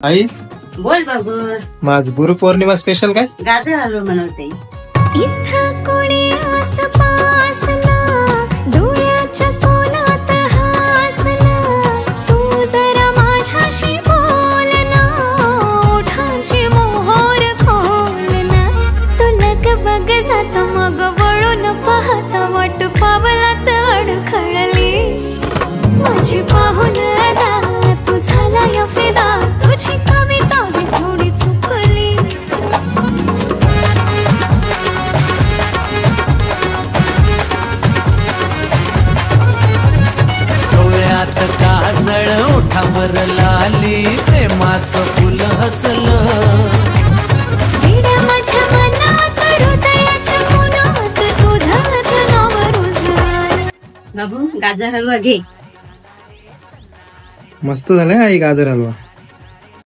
आई बोल बाबू. माझ गुरुपौर्णिमा स्पेशल काय गाजर हलवा बनवते. इथं कोणी आसपास ना, डोळ्याच्या कोलात हासना, तू जरा माझ्याशी बोल ना, ओठांची मोहोर खोल ना, तू लग बग जात मग वळून पाहता वाट पावलात अडखळली, माझी पाहून अदा तू झाला या फिदा, तुझी कविता ही थोडी चुकली. डोळ्यात काजळ ओठावर लाली, प्रेमाचं फुल हसलं. वेड्या माझ्या मनात हृदयाच्या कोनात तुझंच नाव रुजलं. बाबू गाजर हलवा घे. मस्त झालाय आई गाजर हलवा.